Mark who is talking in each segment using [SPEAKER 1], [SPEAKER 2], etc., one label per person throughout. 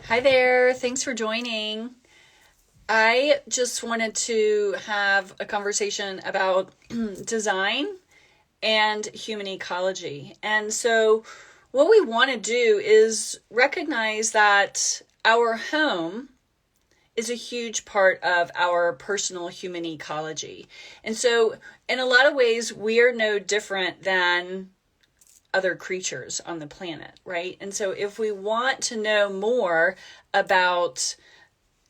[SPEAKER 1] Hi there. Thanks for joining. I just wanted to have a conversation about design and human ecology. And so, what we want to do is recognize that our home is a huge part of our personal human ecology. And so, in a lot of ways, we are no different than other creatures on the planet, right? And so if we want to know more about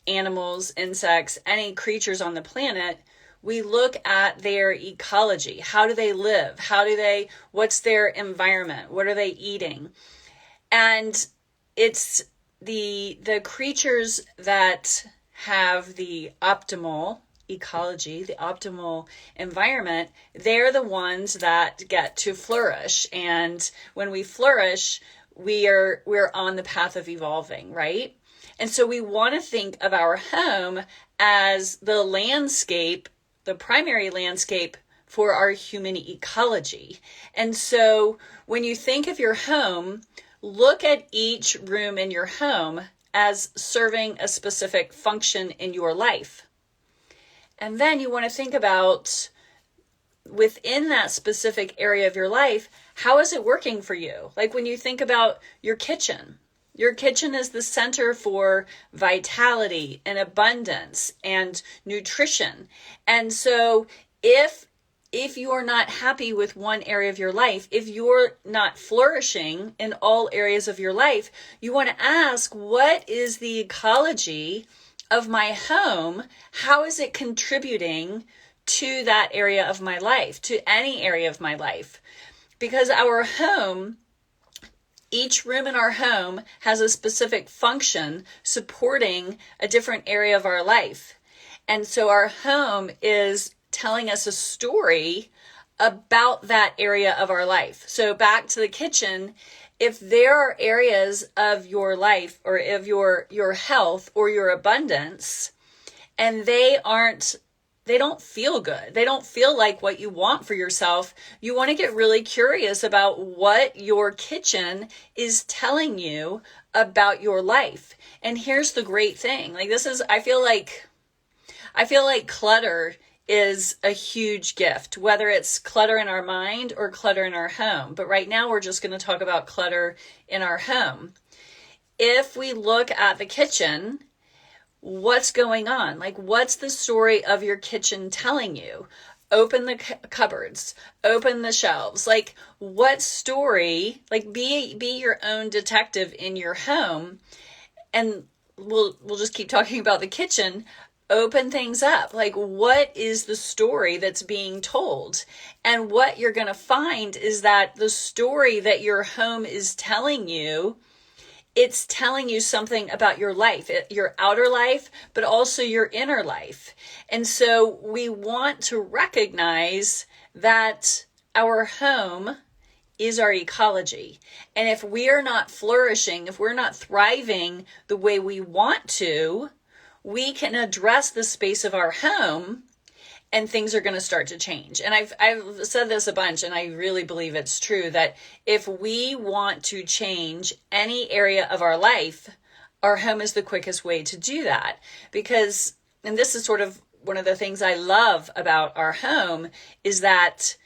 [SPEAKER 1] animals, insects, any creatures on the planet, we look at their ecology. How do they live? What's their environment? What are they eating? And it's the creatures that have the optimal ecology, the optimal environment, they're the ones that get to flourish. And when we flourish, we're on the path of evolving, right? And so we want to think of our home as the landscape, the primary landscape for our human ecology. And so when you think of your home, look at each room in your home as serving a specific function in your life. And then you want to think about within that specific area of your life, how is it working for you? Like when you think about your kitchen is the center for vitality and abundance and nutrition. And so if you are not happy with one area of your life, if you're not flourishing in all areas of your life, you want to ask, what is the ecology of my home? How is it contributing to that area of my life, to any area of my life? Because our home, each room in our home has a specific function supporting a different area of our life. And so our home is telling us a story about that area of our life. So back to the kitchen, if there are areas of your life or of your health or your abundance, and they don't feel good, they don't feel like what you want for yourself, you want to get really curious about what your kitchen is telling you about your life. And here's the great thing. I feel like clutter is a huge gift, whether it's clutter in our mind or clutter in our home. But right now we're just going to talk about clutter in our home. If we look at the kitchen, what's going on? Like, what's the story of your kitchen telling you? Open the cupboards, open the shelves. Like, what story? Like, be your own detective in your home. And we'll just keep talking about the kitchen. Open things up. Like, what is the story that's being told? And what you're going to find is that the story that your home is telling you, it's telling you something about your life, your outer life, but also your inner life. And so we want to recognize that our home is our ecology. And if we are not flourishing, if we're not thriving the way we want to, we can address the space of our home and things are going to start to change. And I've said this a bunch, and I really believe it's true, that if we want to change any area of our life, our home is the quickest way to do that. Because, and this is sort of one of the things I love about our home, is that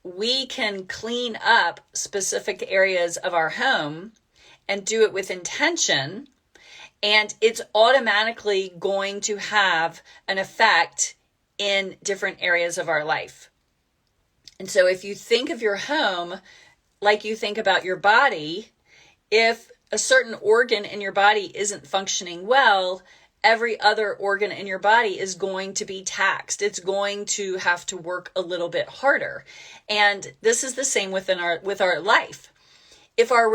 [SPEAKER 1] we can clean up specific areas of our home and do it with intention. And it's automatically going to have an effect in different areas of our life. And so if you think of your home like you think about your body, if a certain organ in your body isn't functioning well, every other organ in your body is going to be taxed. It's going to have to work a little bit harder. And this is the same with our life. If our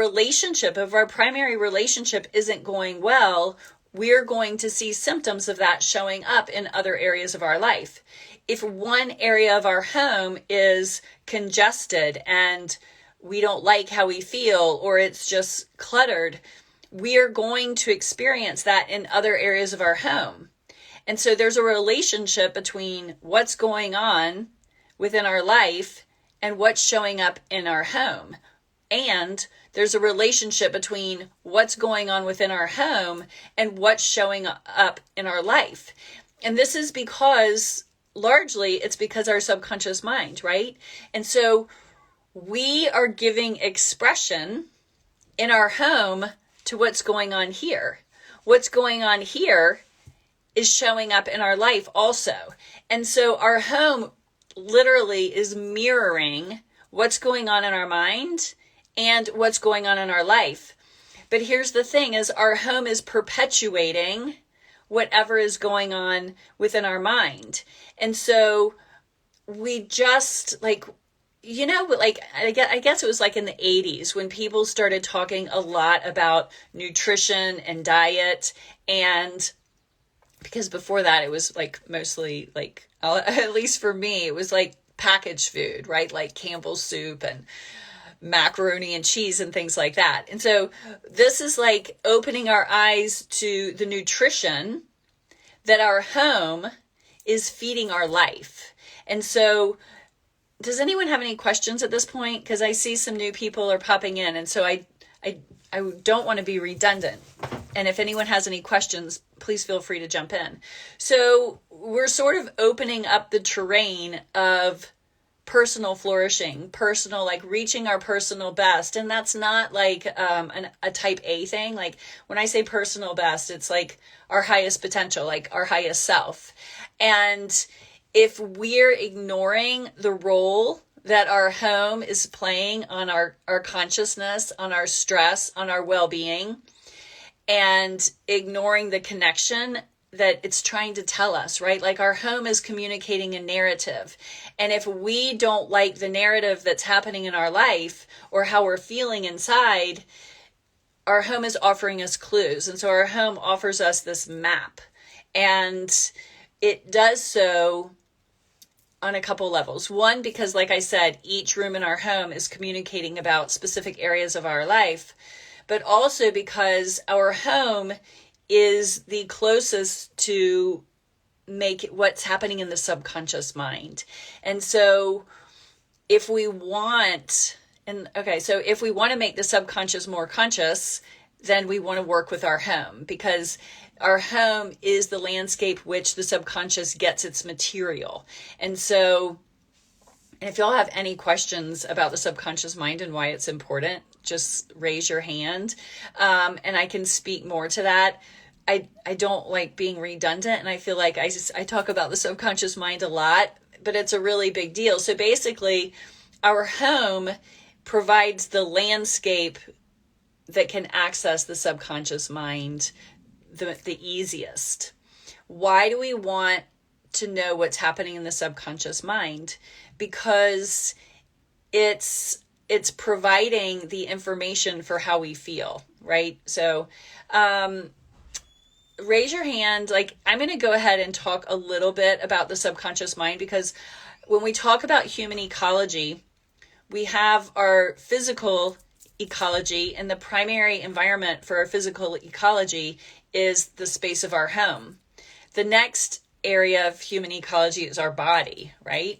[SPEAKER 1] primary relationship isn't going well, we're going to see symptoms of that showing up in other areas of our life. If one area of our home is congested and we don't like how we feel, or it's just cluttered, we are going to experience that in other areas of our home. And so there's a relationship between what's going on within our life and what's showing up in our home. And there's a relationship between what's going on within our home and what's showing up in our life. And this is because, largely, it's because our subconscious mind, right? And so we are giving expression in our home to what's going on here. What's going on here is showing up in our life also. And so our home literally is mirroring what's going on in our mind and what's going on in our life. But here's the thing is our home is perpetuating whatever is going on within our mind. And so we just like, I guess it was like in the 80s when people started talking a lot about nutrition and diet. And because before that, it was like mostly like, at least for me, it was like packaged food, right? Like Campbell's soup and macaroni and cheese and things like that. And so this is like opening our eyes to the nutrition that our home is feeding our life. And so does anyone have any questions at this point? Because I see some new people are popping in. And so I don't want to be redundant. And if anyone has any questions, please feel free to jump in. So we're sort of opening up the terrain of personal flourishing, personal, like reaching our personal best. And that's not like a type A thing. Like when I say personal best, it's like our highest potential, like our highest self. And if we're ignoring the role that our home is playing on our consciousness, on our stress, on our well-being, and ignoring the connection that it's trying to tell us, right? Like our home is communicating a narrative. And if we don't like the narrative that's happening in our life or how we're feeling inside, our home is offering us clues. And so our home offers us this map. And it does so on a couple levels. One, because like I said, each room in our home is communicating about specific areas of our life, but also because our home is the closest to make what's happening in the subconscious mind. And so if we want, if we want to make the subconscious more conscious, then we want to work with our home, because our home is the landscape which the subconscious gets its material. And so, and if y'all have any questions about the subconscious mind and why it's important, just raise your hand. And I can speak more to that. I don't like being redundant, and I feel like I talk about the subconscious mind a lot, but it's a really big deal. So basically, our home provides the landscape that can access the subconscious mind the easiest. Why do we want to know what's happening in the subconscious mind? Because it's providing the information for how we feel, right? So raise your hand. Like, I'm going to go ahead and talk a little bit about the subconscious mind, because when we talk about human ecology, we have our physical ecology, and the primary environment for our physical ecology is the space of our home. The next area of human ecology is our body, right?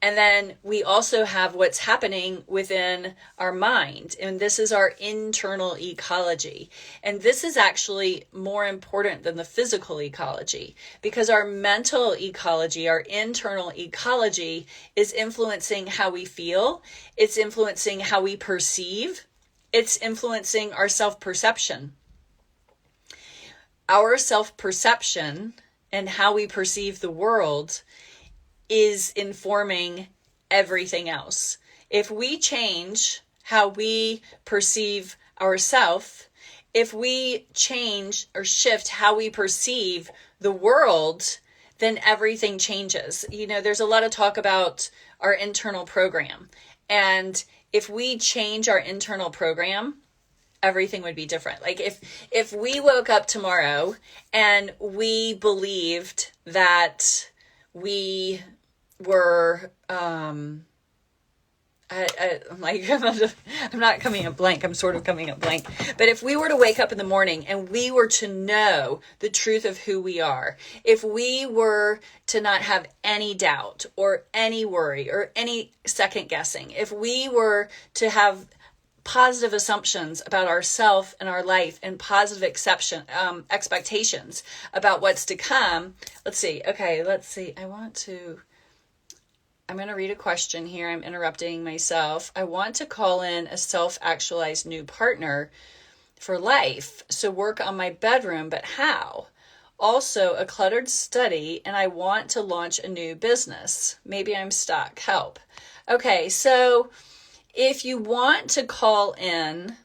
[SPEAKER 1] And then we also have what's happening within our mind. And this is our internal ecology. And this is actually more important than the physical ecology, because our mental ecology, our internal ecology, is influencing how we feel. It's influencing how we perceive. It's influencing our self-perception. Our self-perception and how we perceive the world is informing everything else. If we change how we perceive ourselves, if we change or shift how we perceive the world, then everything changes. You know, there's a lot of talk about our internal program. And if we change our internal program, everything would be different. Like if we woke up tomorrow and we believed that we were, I'm not coming up blank. I'm sort of coming up blank. But if we were to wake up in the morning and we were to know the truth of who we are, if we were to not have any doubt or any worry or any second guessing, if we were to have positive assumptions about ourself and our life, and positive expectations about what's to come. Let's see. Okay, let's see. I'm going to read a question here. I'm interrupting myself. I want to call in a self-actualized new partner for life. So work on my bedroom, but how? Also, a cluttered study, and I want to launch a new business. Maybe I'm stuck. Help. Okay, so if you want to call in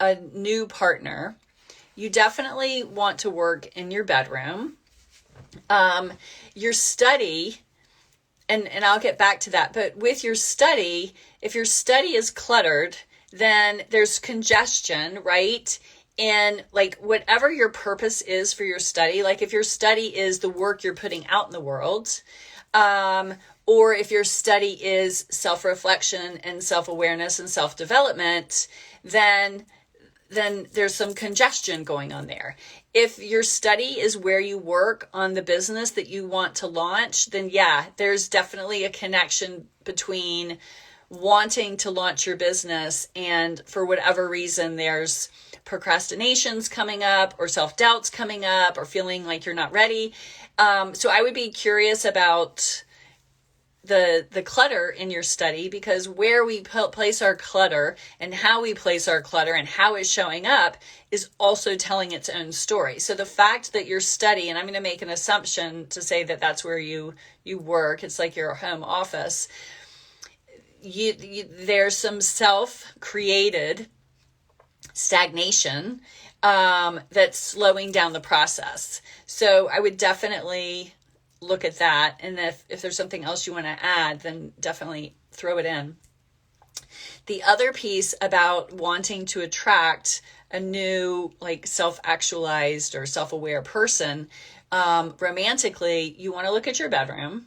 [SPEAKER 1] a new partner, you definitely want to work in your bedroom. Your study, and I'll get back to that, but with your study, if your study is cluttered, then there's congestion, right? And like whatever your purpose is for your study, like if your study is the work you're putting out in the world, or if your study is self-reflection and self-awareness and self-development, then there's some congestion going on there. If your study is where you work on the business that you want to launch, then yeah, there's definitely a connection between wanting to launch your business and for whatever reason there's procrastinations coming up or self-doubts coming up or feeling like you're not ready. So I would be curious about the clutter in your study, because where we place our clutter and how we place our clutter and how it's showing up is also telling its own story. So the fact that your study, and I'm going to make an assumption to say that that's where you work, it's like your home office, there's some self-created stagnation that's slowing down the process. So I would definitely look at that. And if there's something else you want to add, then definitely throw it in. The other piece about wanting to attract a new, like self-actualized or self-aware person, romantically, you want to look at your bedroom.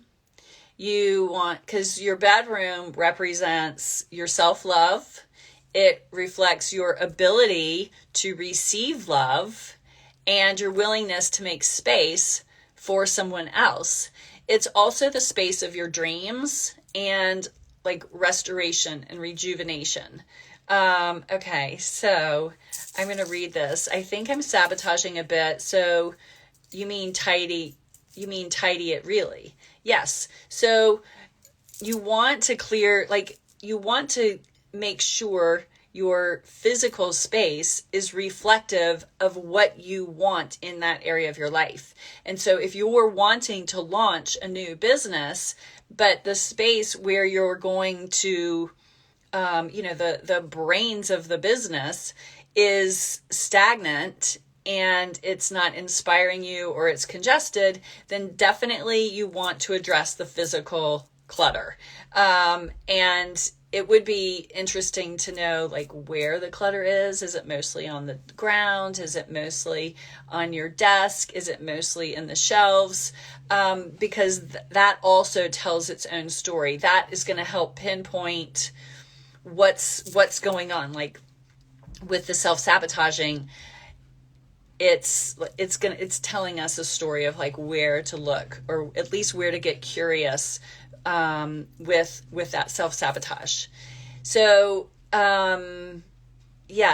[SPEAKER 1] Because your bedroom represents your self-love. It reflects your ability to receive love and your willingness to make space for someone else. It's also the space of your dreams and like restoration and rejuvenation. Okay, so I'm going to read this. I think I'm sabotaging a bit. So you mean tidy it really? Yes. So you want to make sure your physical space is reflective of what you want in that area of your life. And so if you're wanting to launch a new business, but the space where you're going to, the brains of the business is stagnant and it's not inspiring you or it's congested, then definitely you want to address the physical clutter. And it would be interesting to know like where the clutter is. Is it mostly on the ground? Is it mostly on your desk? Is it mostly in the shelves? Because that also tells its own story. That is going to help pinpoint what's going on. Like with the self-sabotaging, it's telling us a story of like where to look, or at least where to get curious with that self-sabotage. So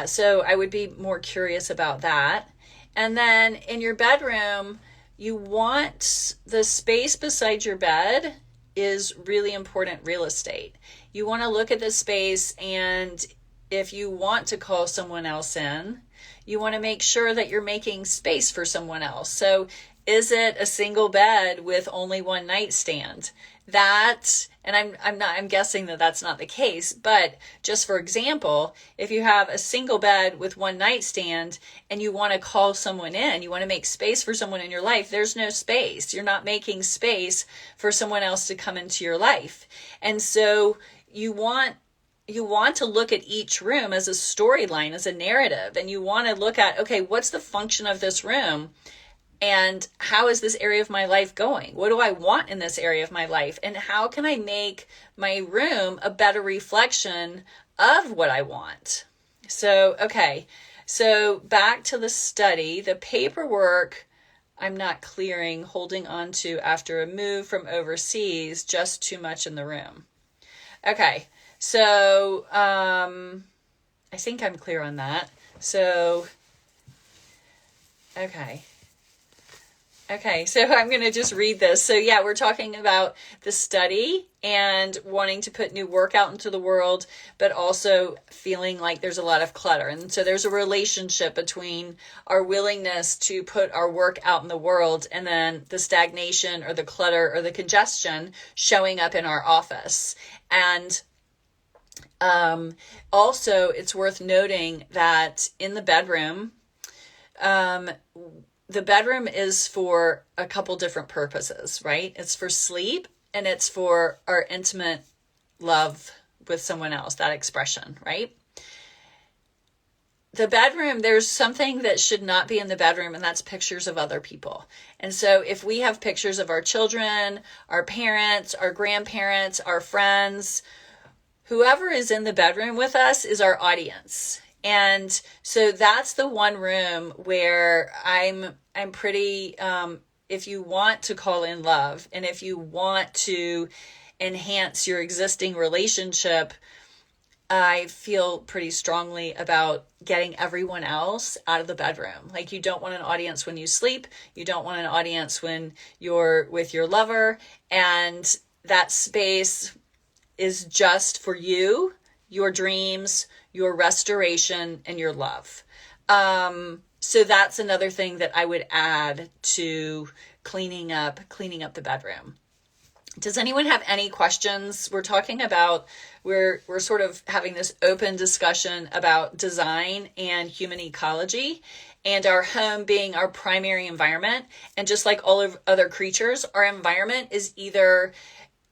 [SPEAKER 1] so I would be more curious about that. And then in your bedroom, you want the space beside your bed is really important real estate. You want to look at the space, and if you want to call someone else in, you want to make sure that you're making space for someone else. So is it a single bed with only one nightstand? I'm guessing that that's not the case, but just for example, if you have a single bed with one nightstand and you want to call someone in, you want to make space for someone in your life, there's no space. You're not making space for someone else to come into your life. And so you want to look at each room as a storyline, as a narrative, and you want to look at, okay, what's the function of this room? And how is this area of my life going? What do I want in this area of my life? And how can I make my room a better reflection of what I want? So, okay. So back to the study, the paperwork I'm not clearing, holding on to after a move from overseas, just too much in the room. Okay. So, I think I'm clear on that. So, okay. Okay, so I'm going to just read this. So, yeah, we're talking about the study and wanting to put new work out into the world, but also feeling like there's a lot of clutter. And so there's a relationship between our willingness to put our work out in the world and then the stagnation or the clutter or the congestion showing up in our office. And also, it's worth noting that in the bedroom, um, the bedroom is for a couple different purposes, right? It's for sleep and it's for our intimate love with someone else, that expression, right? The bedroom, there's something that should not be in the bedroom, and that's pictures of other people. And so if we have pictures of our children, our parents, our grandparents, our friends, whoever is in the bedroom with us is our audience. And so that's the one room where I'm pretty, if you want to call in love and if you want to enhance your existing relationship, I feel pretty strongly about getting everyone else out of the bedroom. Like, you don't want an audience when you sleep. You don't want an audience when you're with your lover. And that space is just for you, your dreams, your restoration, and your love. So that's another thing that I would add to cleaning up the bedroom. Does anyone have any questions? We're talking about, we're sort of having this open discussion about design and human ecology and our home being our primary environment. And just like all of other creatures, our environment is either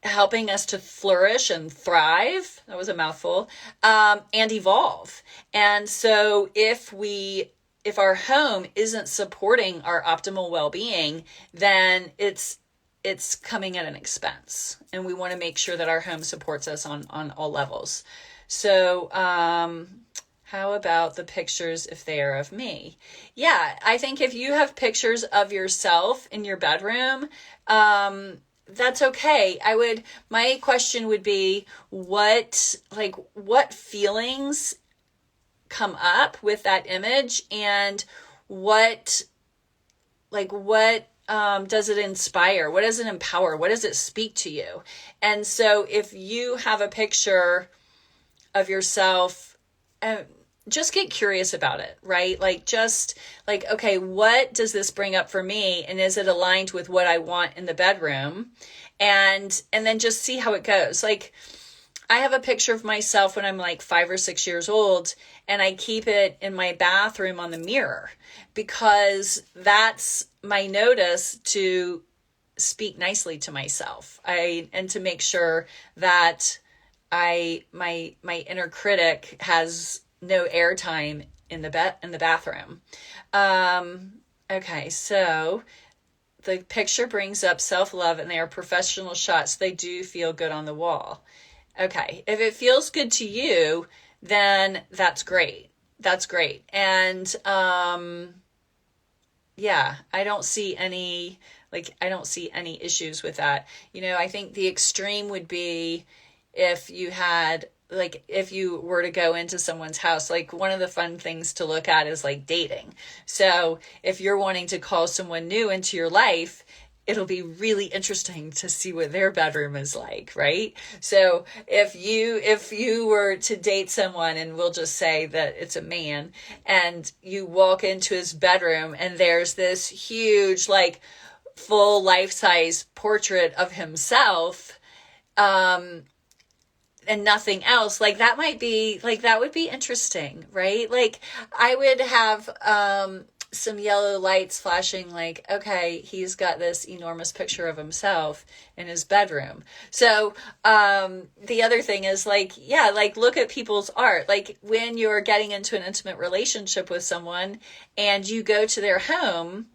[SPEAKER 1] helping us to flourish and thrive, that was a mouthful, and evolve. And so if our home isn't supporting our optimal well-being, then it's coming at an expense. And we want to make sure that our home supports us on all levels. So, how about the pictures if they are of me? Yeah, I think if you have pictures of yourself in your bedroom, that's okay. My question would be, what feelings come up with that image, and what does it inspire? What does it empower? What does it speak to you? And so if you have a picture of yourself, just get curious about it, right? Okay, what does this bring up for me? And is it aligned with what I want in the bedroom? And then just see how it goes. Like, I have a picture of myself when I'm like 5 or 6 years old, and I keep it in my bathroom on the mirror because that's my notice to speak nicely to myself. And to make sure that my inner critic has no airtime in the bathroom. Okay, so the picture brings up self-love, and they are professional shots. They do feel good on the wall. Okay, if it feels good to you, then that's great. That's great. And yeah, I don't see any issues with that. I think the extreme would be if you were to go into someone's house. Like, one of the fun things to look at is like dating. So if you're wanting to call someone new into your life, it'll be really interesting to see what their bedroom is like, right? So if you were to date someone, and we'll just say that it's a man, and you walk into his bedroom and there's this huge, like, full life-size portrait of himself, and nothing else, like, that would be interesting, right? Like, I would have some yellow lights flashing, like, okay, he's got this enormous picture of himself in his bedroom. So the other thing is, look at people's art. Like, when you're getting into an intimate relationship with someone and you go to their home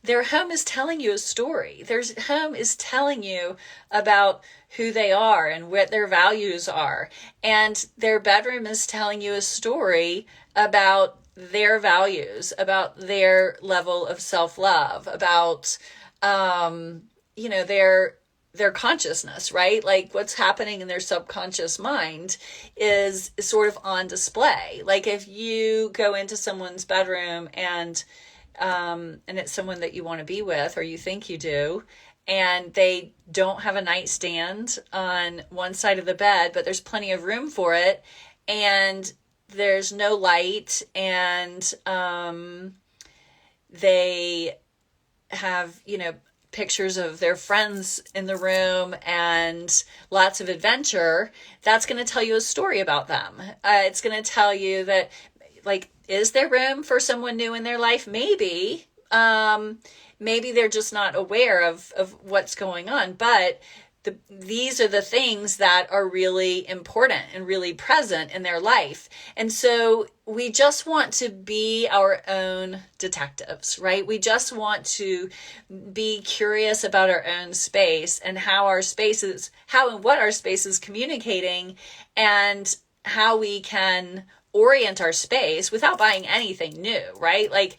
[SPEAKER 1] is telling you a story. Their home is telling you about who they are and what their values are. And their bedroom is telling you a story about their values, about their level of self-love, about, their consciousness, right? Like what's happening in their subconscious mind is sort of on display. Like if you go into someone's bedroom and it's someone that you want to be with, or you think you do, and they don't have a nightstand on one side of the bed, but there's plenty of room for it, and there's no light, and they have, pictures of their friends in the room and lots of adventure, that's going to tell you a story about them. It's going to tell you that, like, is there room for someone new in their life? Maybe. Maybe they're just not aware of what's going on. But these are the things that are really important and really present in their life. And so we just want to be our own detectives, right? We just want to be curious about our own space and how and what our space is communicating, and how we can orient our space without buying anything new, right? Like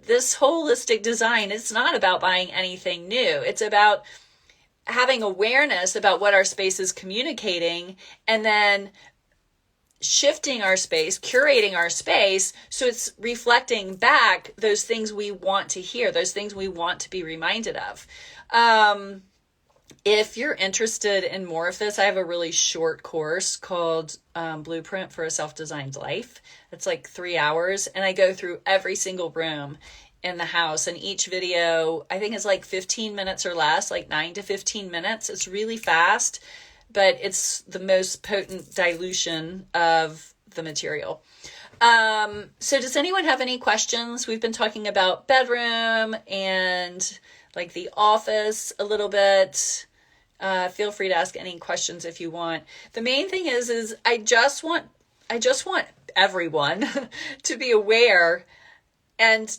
[SPEAKER 1] this holistic design, it's not about buying anything new. It's about having awareness about what our space is communicating, and then shifting our space, curating our space, so it's reflecting back those things we want to hear, those things we want to be reminded of. If you're interested in more of this, I have a really short course called Blueprint for a Self-Designed Life. It's like 3 hours, and I go through every single room in the house, and each video I think is like 15 minutes or less, like 9 to 15 minutes. It's really fast, but it's the most potent dilution of the material. So does anyone have any questions? We've been talking about bedroom and like the office a little bit. Feel free to ask any questions if you want. The main thing is I just want everyone to be aware, and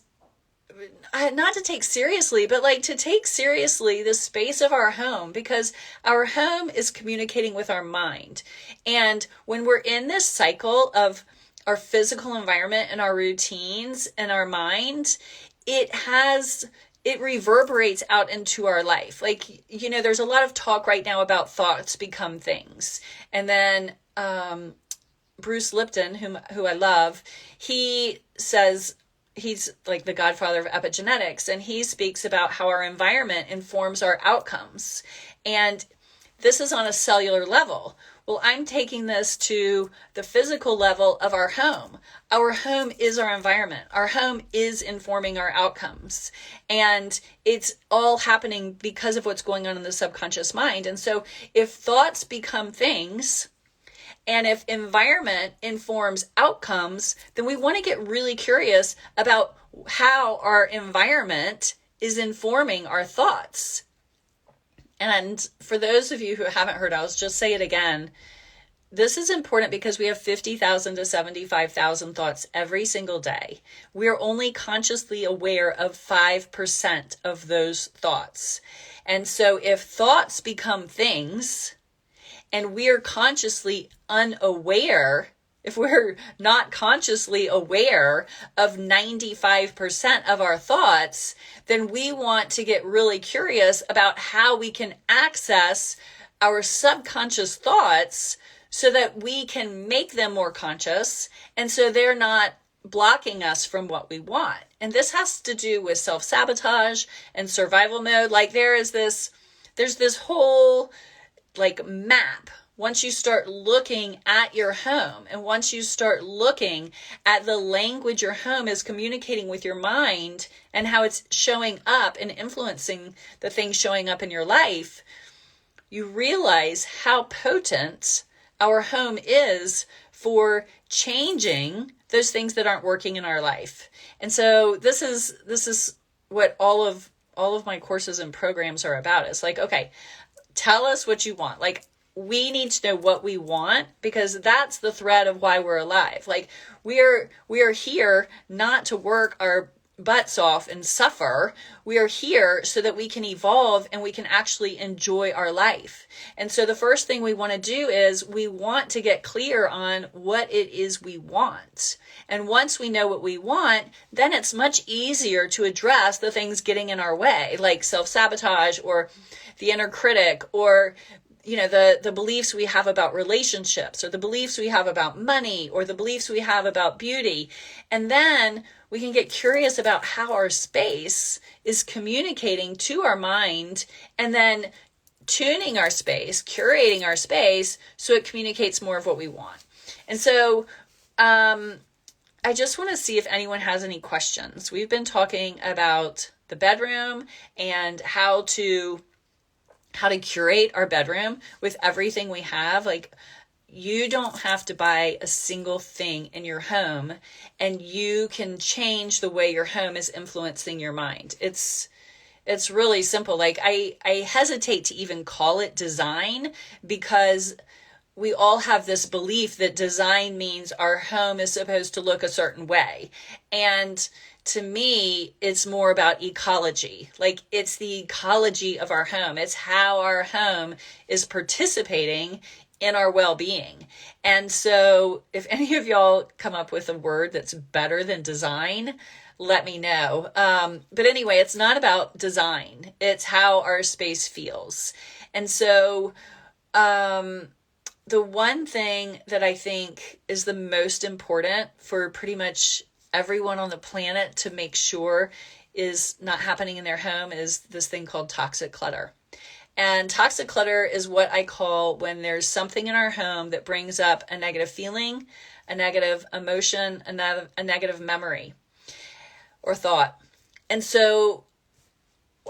[SPEAKER 1] not to take seriously, but like to take seriously the space of our home, because our home is communicating with our mind. And when we're in this cycle of our physical environment and our routines and our mind, it reverberates out into our life. Like, there's a lot of talk right now about thoughts become things. And then Bruce Lipton, who I love, he says, he's like the godfather of epigenetics, and he speaks about how our environment informs our outcomes. And this is on a cellular level. Well, I'm taking this to the physical level of our home. Our home is our environment. Our home is informing our outcomes. And it's all happening because of what's going on in the subconscious mind. And so if thoughts become things, and if environment informs outcomes, then we want to get really curious about how our environment is informing our thoughts. And for those of you who haven't heard, I'll just say it again. This is important because we have 50,000 to 75,000 thoughts every single day. We're only consciously aware of 5% of those thoughts. And so if thoughts become things, and we're consciously unaware, if we're not consciously aware of 95% of our thoughts, then we want to get really curious about how we can access our subconscious thoughts so that we can make them more conscious, and so they're not blocking us from what we want. And this has to do with self-sabotage and survival mode. Like there's this whole like map. Once you start looking at your home, and once you start looking at the language your home is communicating with your mind and how it's showing up and influencing the things showing up in your life, you realize how potent our home is for changing those things that aren't working in our life. And so this is what all of my courses and programs are about. It's like, okay, tell us what you want. Like, we need to know what we want, because that's the thread of why we're alive. Like we are here not to work our butts off and suffer. We are here so that we can evolve and we can actually enjoy our life. And so the first thing we want to do is we want to get clear on what it is we want. And once we know what we want, then it's much easier to address the things getting in our way, like self-sabotage or the inner critic, or the beliefs we have about relationships, or the beliefs we have about money, or the beliefs we have about beauty. And then we can get curious about how our space is communicating to our mind, and then tuning our space, curating our space so it communicates more of what we want. And so I just want to see if anyone has any questions. We've been talking about the bedroom and how to curate our bedroom with everything we have. Like, you don't have to buy a single thing in your home, and you can change the way your home is influencing your mind. It's really simple. Like, I hesitate to even call it design, because we all have this belief that design means our home is supposed to look a certain way. And to me, it's more about ecology. Like, it's the ecology of our home. It's how our home is participating in our well-being. And so if any of y'all come up with a word that's better than design, let me know. But anyway, it's not about design. It's how our space feels. And so the one thing that I think is the most important for pretty much everyone on the planet to make sure is not happening in their home is this thing called toxic clutter. And toxic clutter is what I call when there's something in our home that brings up a negative feeling, a negative emotion, a negative memory or thought. And so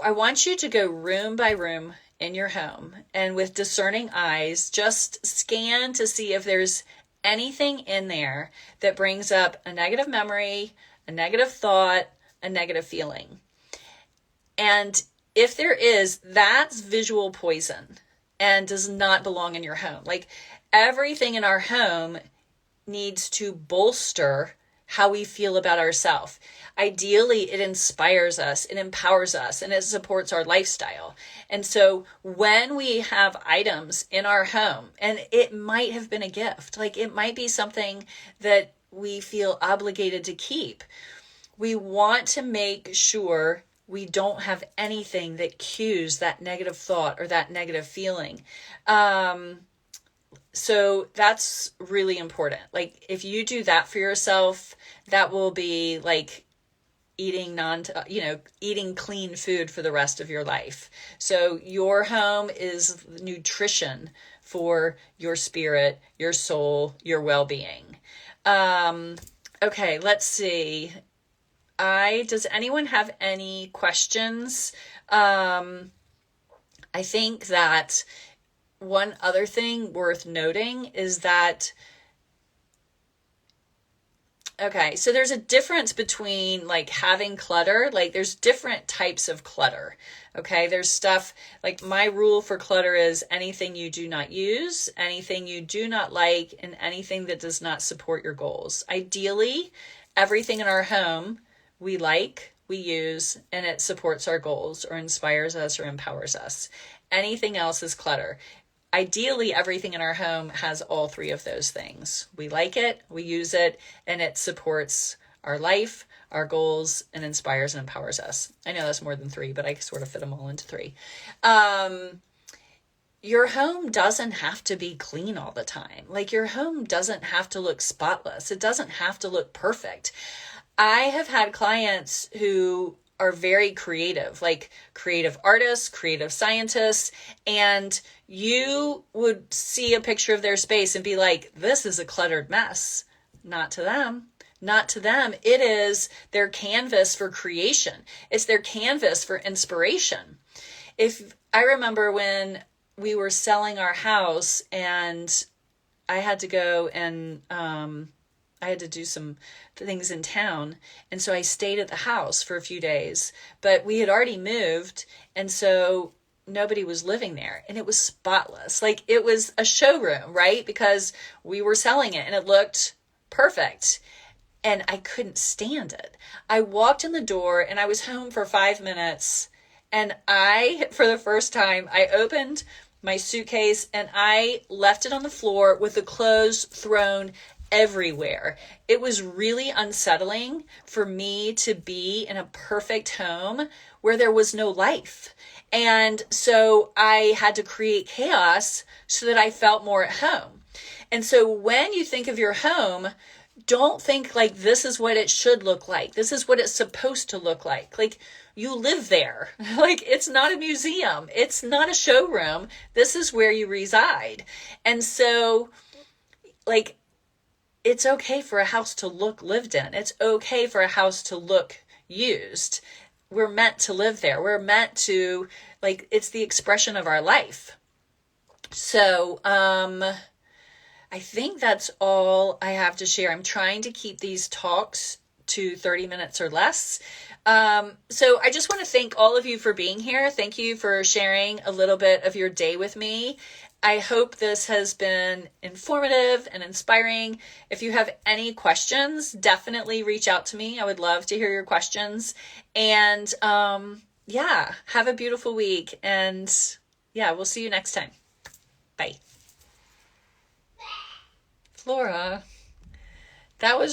[SPEAKER 1] I want you to go room by room in your home, and with discerning eyes, just scan to see if there's anything in there that brings up a negative memory, a negative thought, a negative feeling. And if there is, that's visual poison and does not belong in your home. Like, everything in our home needs to bolster how we feel about ourselves. Ideally, it inspires us, it empowers us, and it supports our lifestyle. And so when we have items in our home, and it might have been a gift, like it might be something that we feel obligated to keep, we want to make sure we don't have anything that cues that negative thought or that negative feeling. So that's really important. Like, if you do that for yourself, that will be like eating clean food for the rest of your life. So your home is nutrition for your spirit, your soul, your well-being. Okay, let's see. Does anyone have any questions? I think that one other thing worth noting is that, okay, so there's a difference between like having clutter, like there's different types of clutter. Okay, there's stuff like, my rule for clutter is anything you do not use, anything you do not like, and anything that does not support your goals. Ideally, everything in our home we like, we use, and it supports our goals or inspires us or empowers us. Anything else is clutter. Ideally, everything in our home has all three of those things. We like it, we use it, and it supports our life, our goals, and inspires and empowers us. I know that's more than three, but I sort of fit them all into three. Your home doesn't have to be clean all the time. Like, your home doesn't have to look spotless. It doesn't have to look perfect. I have had clients who are very creative, like creative artists, creative scientists, and you would see a picture of their space and be like, this is a cluttered mess. Not to them. Not to them. It is their canvas for creation. It's their canvas for inspiration. If I remember when we were selling our house and I had to go and I had to do some things in town. And so I stayed at the house for a few days, but we had already moved. And so nobody was living there, and it was spotless. Like, it was a showroom, right? Because we were selling it and it looked perfect. and I couldn't stand it. I walked in the door and I was home for 5 minutes, and for the first time, I opened my suitcase and I left it on the floor with the clothes thrown everywhere. It was really unsettling for me to be in a perfect home where there was no life. And so I had to create chaos so that I felt more at home. And so when you think of your home, don't think like this is what it should look like. This is what it's supposed to look like. Like, you live there. Like, it's not a museum. It's not a showroom. This is where you reside. And so, like, it's okay for a house to look lived in. It's okay for a house to look used. We're meant to live there. We're meant to, like, it's the expression of our life. So, I think that's all I have to share. I'm trying to keep these talks to 30 minutes or less. So I just want to thank all of you for being here. Thank you for sharing a little bit of your day with me. I hope this has been informative and inspiring. If you have any questions, definitely reach out to me. I would love to hear your questions. And yeah, have a beautiful week. And yeah, we'll see you next time. Bye. Flora, that was